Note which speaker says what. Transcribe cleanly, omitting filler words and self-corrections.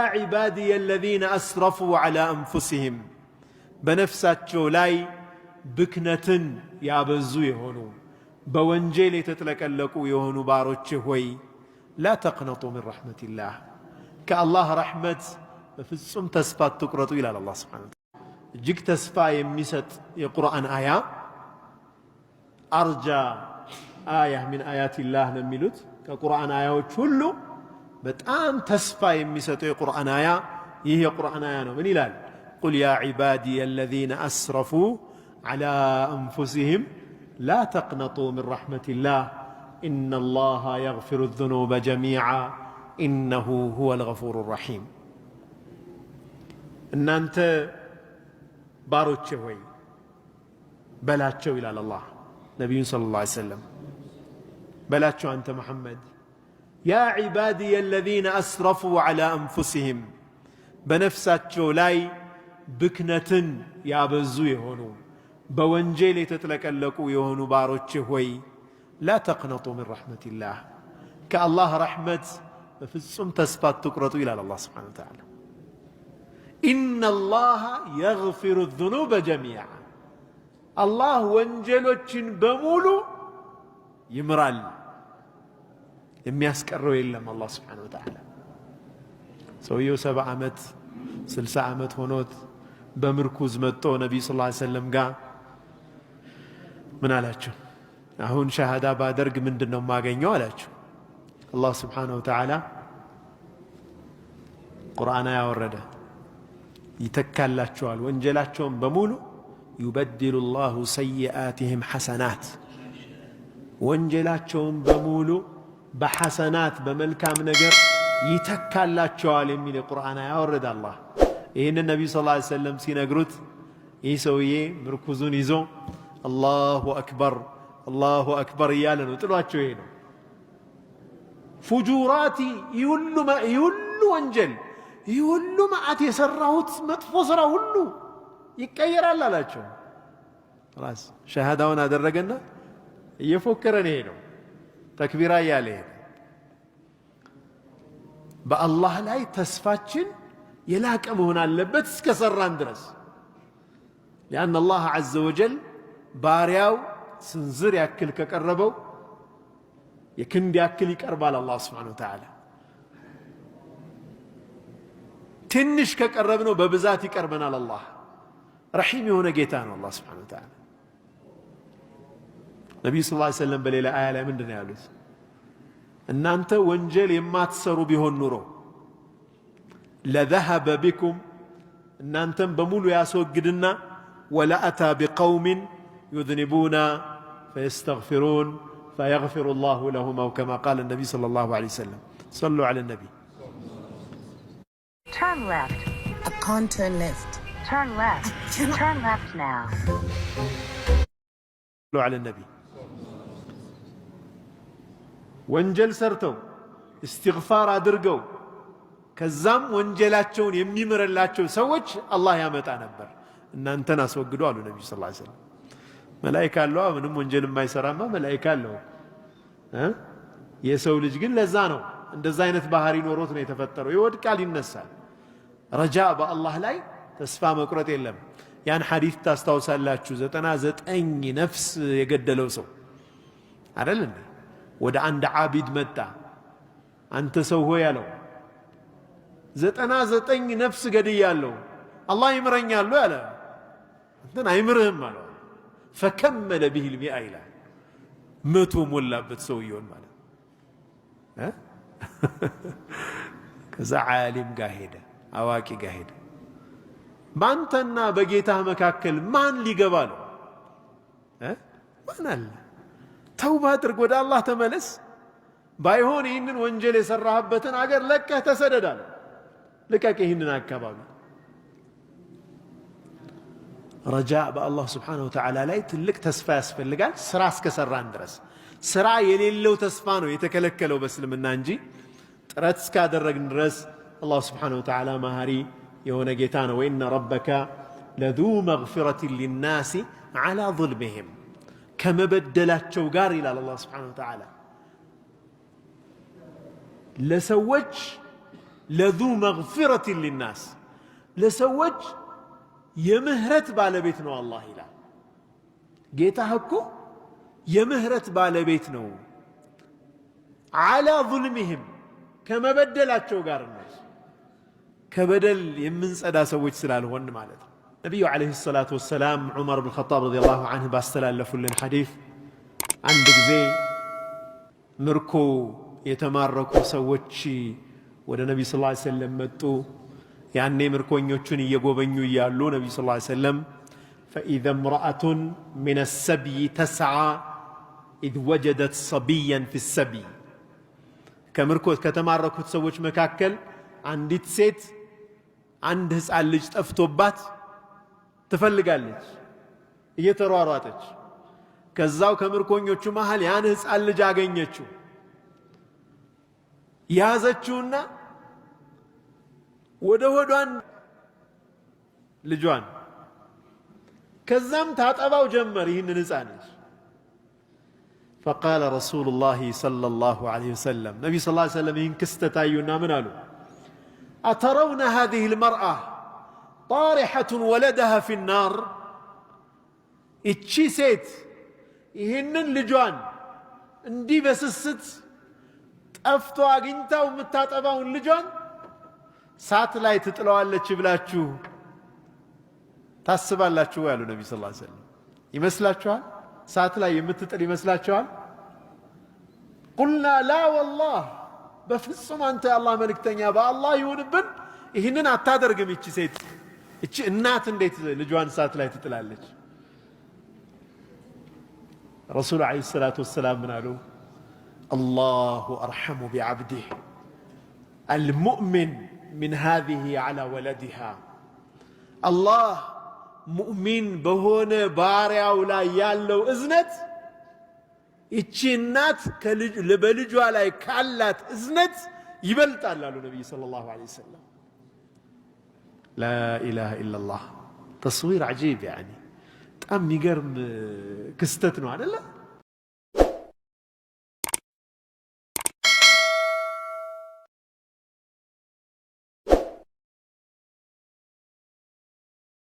Speaker 1: عبادي الذين أسرفوا على أنفسهم بنفساتشو لاي بكنة يابزو يهونو بوانجيل تتلكلكو يهونو باروتش هوي لا تقنطوا من رحمة الله كالله رحمة فالسم تسفات تقرطوا إلى الله سبحانه وتعالى جيك تسفا يميست يقرأن آية أرجى آية من آيات الله نميلوت كقرآن آية وكله بتأم تسفا يميست يقرأن آية يهي قرآن آية من إلال قل يا عبادي الذين أسرفوا على أنفسهم لا تقنطوا من رحمة الله إن الله يغفر الذنوب جميعا إنه هو الغفور الرحيم إن أنت باروتشوي بلاتشو إلى الله نبي صلى الله عليه وسلم بلاتشو أنت محمد يا عبادي الذين أسرفوا على أنفسهم بنفساتشو لاي بكنة يابزو يهونو بوانجيل تتلكلكو يهونو باروتشوي لا تقنطوا من رحمة الله كالله رحمة فالسم تسفات تقرطوا إلى الله سبحانه وتعالى إن الله يغفر الذنوب جميعا الله وانجلوچن بمولو يمرال يمياسكرو يلم الله سبحانه وتعالى سويو 7 عمت 60 عمت هونوت بمركوز متو نبي صلى الله عليه وسلم قال من علاچو አሁን ሸሃዳ ባደርግ ምንድነው ማገኘው አላችሁ አላህ Subhanahu Wa Ta'ala ቁርአን ያወረደ ይተካላችኋል ወንጀላቸውን በሙሉ يبدل الله سيئاتهم حسنات ወንጀላቸውን በሙሉ በሐሰናት በመልካም ነገር ይተካላችኋል የሚል ቁርአን ያወረደ አላህ ይሄን ነብዩ ሰለላሁ ዐለይሂ ወሰለም ሲነግሩት ይህ ሰውዬ ምርኩዙን ይዞ አላሁ አክበር الله أكبر يالنا تلواتشو هنا فجوراتي يولو وانجل يولو ما أتي سراوت متفوسرا هلو يكير الله لاتشو خلاص شهادة هنا درجنا يفكرني هنا تكبيرا يالي بأ الله لا تسفاتشن يلاك أمهنا اللبت كسران درس لأن الله عز وجل بارياو سنزر يأكل كقربو يكن يأكل يقربال الله سبحانه وتعالى تنش كقربنو ببزات يقربنا الله رحيم هنا جيتان الله سبحانه وتعالى النبي صلى الله عليه وسلم بليلة آية من دنيا يالوس أن أنت وانجل يما تسروا به النورو لذهب بكم أن أنت بمولو ياسوق قدنا ولا أتى بقوم يذنبون فيستغفرون فيغفر الله لهم أو كما قال النبي صلى الله عليه وسلم صلوا على النبي
Speaker 2: Turn left.
Speaker 3: I can't turn left.
Speaker 2: Turn left. Turn left now.
Speaker 1: صلوا على النبي وانجل سرتو استغفار أدرقو كزام وانجلاتشون يميمر اللاتشو سوج الله يامتا نبر إن أنت ناس وقدوا النبي صلى الله عليه وسلم ملائكة الله منهم وانجل ما يسرما ملائكة الله يسوع ልጅ ግን ለዛ ነው እንደዛ አይነት ባህሪ ኖሮት ነው የተፈጠረው ይወድቃል ይነሳል ረጃ በአላህ ላይ ተስፋ መቁረጥ የለም ያን ሐዲስ ታስታውሳላችሁ 99 ነፍስ የገደለው ሰው አይደል እንዴ ወደ አንድ ዓቢድ መጣ አንተ ሰው ሆይ ያለው 99 ነፍስ ገድያለሁ አላህ ይምረኛል ያለ እንትን አይምርህም አለው فكمل به المئة إلى متو مولابت سويون مالا كذا عالم قاهدة أواكي قاهدة بانتنا بقيتها مكاكل مان لي قبالو وانا الله توبة ترقود الله تملس بايهون إنن وانجلي سرهبتن أقر لك تسددال لكاك إنن أكبابي رجاء بالله سبحانه وتعالى لا يتلك تسفاس في اللقاء سراس كسران درس سرا يليلو تسفانو يتكلكلو بس لمنا نجي تراتس كادر درس الله سبحانه وتعالى مهاري يونا جيتانا وإن ربك لذو مغفرة للناس على ظلمهم كما بدلات شوقار إلى الله سبحانه وتعالى لسوج ለዙ መግፊረት ሊናስ ለሰዎች የምህረት ባለቤት ነው አላህ ይላል። ጌታህ እኮ የምህረት ባለቤት ነው። ዓላ ዙልሚህም ከመበደላቸው ጋር ነው። ከበደል የምንጸዳ ሰዎች ስላልሆን ማለት ነው። ነቢዩ ዓለይሂ ሰላቱ ወሰላም ዑመር ብን ኸጣብ ረዲየላሁ ዐንሁ ባስተላለፉልን ሐዲስ አንድ ጊዜ ምርኮ የተማረኩ ሰዎች ወደ ነቢዩ ሰለላሁ ዐለይሂ ወሰለም መጡ። ያኔ ምርኮኞቹን እየጎበኙ እያሉ ነቢዩ ሰለላሁ ዐለይሂ ወሰለም ፈኢዘ እምረአቱን ሚነ ሰብይ ተስዓ ኢዝ ወጀደት ሰቢያን ፊ ሰቢይ ከምርኮ ከተማረኩት ሰዎች መካከል አንዲት ሴት አንድ ሕፃን ልጅ ጠፍቶባት ትፈልጋለች እየተሯሯጠች። ከዛው ከምርኮኞቹ መሃል ያን ሕፃን ልጅ አገኘችው። ያዘችውና ወደ ሆዷን ልጇን ከዛም ታጠባው ጀመር ይህንን ሕፃን ልጅ። ፈቃለ ረሱሉላሂ ሰለላሁ ዐለይሂ ወሰለም ነቢ ሰለላሁ ዐለይሂ ወሰለም ይህን ክስተት አዩና ምን አሉ? አተረውነ ሃዚሂ ልመርአ ጣሪሐቱን ወለደሃ ፊ ናር። እቺ ሴት ይህንን ልጇን እንዲህ በስስት ጠፍቶ አግኝታው የምታጠባውን ልጇን ሳት ላይ ትጥለዋለች ብላችሁ ታስባላችሁ? ያሉ ነቢ ስ ላ ሰለም ይመስላችኋል? ሳት ላይ የምትጥል ይመስላችኋል? ቁልና ላ ወላህ በፍጹም አንተ የአላህ መልእክተኛ በአላህ ይሁንብን ይህንን አታደርግም። ይቺ ሴት እቺ እናት እንዴት ልጇን ሳት ላይ ትጥላለች? ረሱሉ ዓለይሂ ሰላቱ ወሰላም ምን አሉ? አላሁ አርሐሙ ቢዓብዲህ አልሙእሚን ሚን ሃዚሂ ዐላ ወለዲሃ። አላህ ሙእሚን በሆነ ባሪያው ላይ ያለው እዝነት ይቺ እናት በልጇ ላይ ካላት እዝነት ይበልጣል አሉ ነቢይ ሰለላሁ ዐለይሂ ወሰለም። ላኢላሃ ኢለላህ ተስዊር ዐጂብ ያኒ በጣም የሚገርም ክስተት ነው አይደለ?